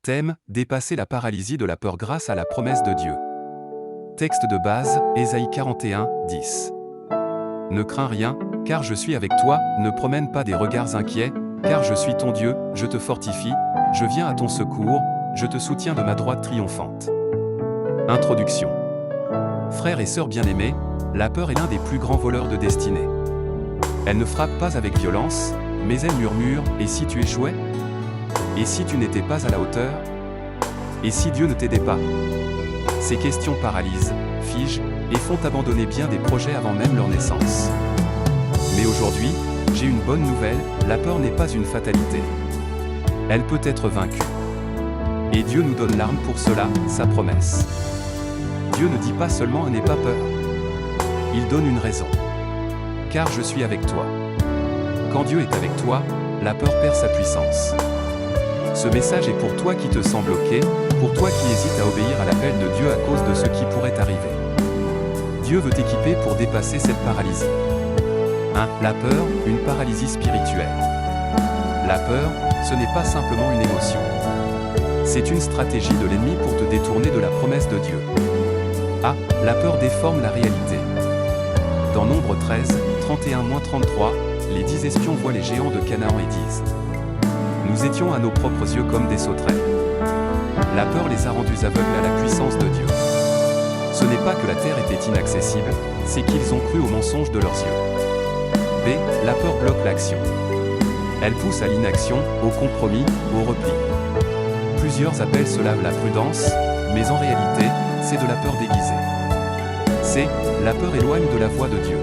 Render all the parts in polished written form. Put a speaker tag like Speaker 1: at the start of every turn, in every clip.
Speaker 1: Thème, dépasser la paralysie de la peur grâce à la promesse de Dieu. Texte de base, Ésaïe 41, 10. Ne crains rien, car je suis avec toi, ne promène pas des regards inquiets, car je suis ton Dieu, je te fortifie, je viens à ton secours, je te soutiens de ma droite triomphante. Introduction. Frères et sœurs bien-aimés, la peur est l'un des plus grands voleurs de destinée. Elle ne frappe pas avec violence, mais elle murmure, et si tu échouais ? Et si tu n'étais pas à la hauteur ? Et si Dieu ne t'aidait pas ? Ces questions paralysent, figent, et font abandonner bien des projets avant même leur naissance. Mais aujourd'hui, j'ai une bonne nouvelle, la peur n'est pas une fatalité. Elle peut être vaincue. Et Dieu nous donne l'arme pour cela, sa promesse. Dieu ne dit pas seulement « n'aie pas peur ». Il donne une raison. Car je suis avec toi. Quand Dieu est avec toi, la peur perd sa puissance. Ce message est pour toi qui te sens bloqué, pour toi qui hésites à obéir à l'appel de Dieu à cause de ce qui pourrait arriver. Dieu veut t'équiper pour dépasser cette paralysie. 1. La peur, une paralysie spirituelle. La peur, ce n'est pas simplement une émotion. C'est une stratégie de l'ennemi pour te détourner de la promesse de Dieu. A. La peur déforme la réalité. Dans Nombre 13, 31-33, les 10 espions voient les géants de Canaan et disent: nous étions à nos propres yeux comme des sauterelles. La peur les a rendus aveugles à la puissance de Dieu. Ce n'est pas que la terre était inaccessible, c'est qu'ils ont cru aux mensonges de leurs yeux. B. La peur bloque l'action. Elle pousse à l'inaction, au compromis, au repli. Plusieurs appellent cela la prudence, mais en réalité, c'est de la peur déguisée. C. La peur éloigne de la voie de Dieu.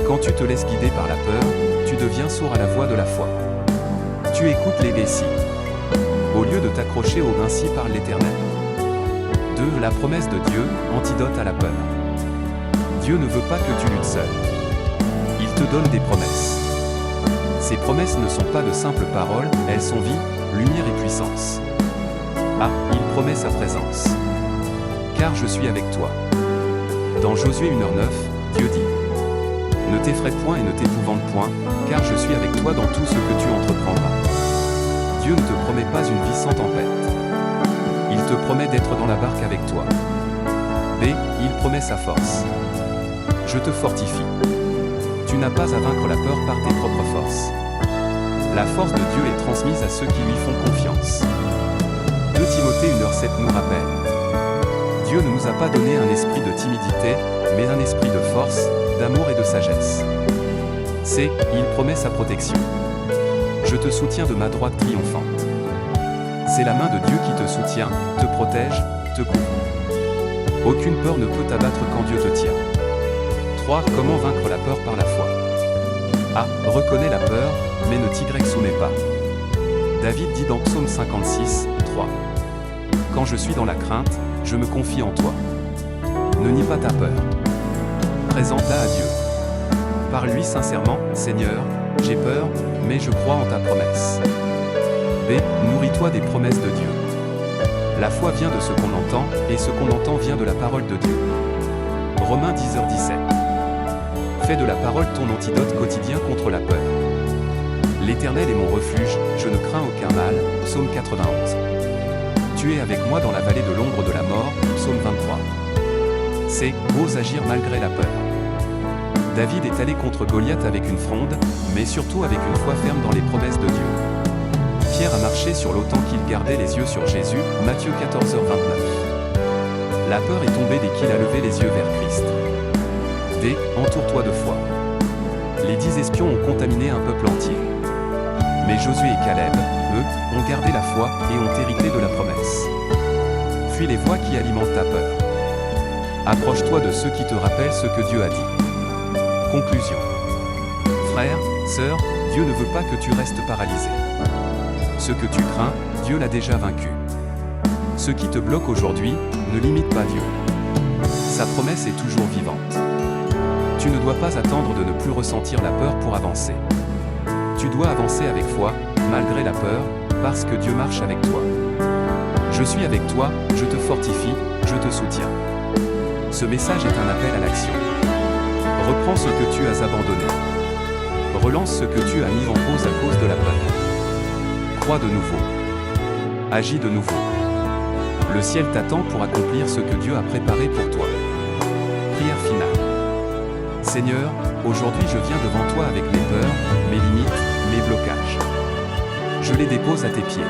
Speaker 1: Quand tu te laisses guider par la peur, tu deviens sourd à la voix de la foi. Tu écoutes les vessies. Au lieu de t'accrocher aux ainsi par l'Éternel. 2. La promesse de Dieu, antidote à la peur. Dieu ne veut pas que tu luttes seul. Il te donne des promesses. Ces promesses ne sont pas de simples paroles, elles sont vie, lumière et puissance. A. Il promet sa présence. Car je suis avec toi. Dans Josué 1h9, Dieu dit: ne t'effraie point et ne t'épouvante point, car je suis avec toi dans tout ce que tu entreprendras. Dieu ne te promet pas une vie sans tempête. Il te promet d'être dans la barque avec toi. B. Il promet sa force. Je te fortifie. Tu n'as pas à vaincre la peur par tes propres forces. La force de Dieu est transmise à ceux qui lui font confiance. 2 Timothée 1h7 nous rappelle: Dieu ne nous a pas donné un esprit de timidité, mais un esprit de force, d'amour et de sagesse. C. Il promet sa protection. Je te soutiens de ma droite triomphante. C'est la main de Dieu qui te soutient, te protège, te couvre. Aucune peur ne peut t'abattre quand Dieu te tient. 3. Comment vaincre la peur par la foi. A. Reconnais la peur, mais ne t'y soumets pas. David dit dans Psaume 56, 3. Quand je suis dans la crainte, je me confie en toi. Ne nie pas ta peur. Présente-la à Dieu. Parle-lui sincèrement: Seigneur, j'ai peur, mais je crois en ta promesse. B. Nourris-toi des promesses de Dieu. La foi vient de ce qu'on entend, et ce qu'on entend vient de la parole de Dieu. Romains 10h17. Fais de la parole ton antidote quotidien contre la peur. L'Éternel est mon refuge, je ne crains aucun mal. Psaume 91. Tu es avec moi dans la vallée de l'ombre de la mort. Psaume 23. C. Ose agir malgré la peur. David est allé contre Goliath avec une fronde, mais surtout avec une foi ferme dans les promesses de Dieu. Pierre a marché sur l'eau tant qu'il gardait les yeux sur Jésus. Matthieu 14h29. La peur est tombée dès qu'il a levé les yeux vers Christ. D. Entoure-toi de foi. Les 10 espions ont contaminé un peuple entier. Mais Josué et Caleb, eux, ont gardé la foi et ont hérité de la promesse. Fuis les voies qui alimentent ta peur. Approche-toi de ceux qui te rappellent ce que Dieu a dit. Conclusion. Frère, sœur, Dieu ne veut pas que tu restes paralysé. Ce que tu crains, Dieu l'a déjà vaincu. Ce qui te bloque aujourd'hui, ne limite pas Dieu. Sa promesse est toujours vivante. Tu ne dois pas attendre de ne plus ressentir la peur pour avancer. Tu dois avancer avec foi, malgré la peur, parce que Dieu marche avec toi. Je suis avec toi, je te fortifie, je te soutiens. Ce message est un appel à l'action. Reprends ce que tu as abandonné. Relance ce que tu as mis en pause à cause de la peur. Crois de nouveau. Agis de nouveau. Le ciel t'attend pour accomplir ce que Dieu a préparé pour toi. Prière finale. Seigneur, aujourd'hui je viens devant toi avec mes peurs, mes limites, mes blocages. Je les dépose à tes pieds.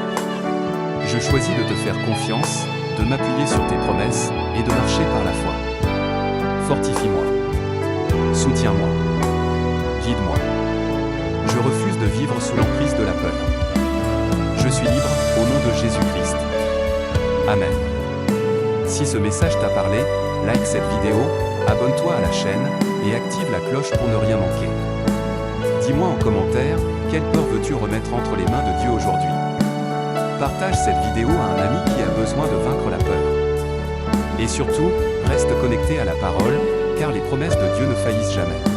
Speaker 1: Je choisis de te faire confiance, de m'appuyer sur tes promesses, et de marcher par la foi. Fortifie-moi. Soutiens-moi. Guide-moi. Je refuse de vivre sous l'emprise de la peur. Je suis libre, au nom de Jésus-Christ. Amen. Si ce message t'a parlé, like cette vidéo, abonne-toi à la chaîne, et active la cloche pour ne rien manquer. Dis-moi en commentaire, quelle peur veux-tu remettre entre les mains de Dieu aujourd'hui? Partage cette vidéo à un ami qui a besoin de vaincre la peur. Et surtout, reste connecté à la parole, car les promesses de Dieu ne faillissent jamais.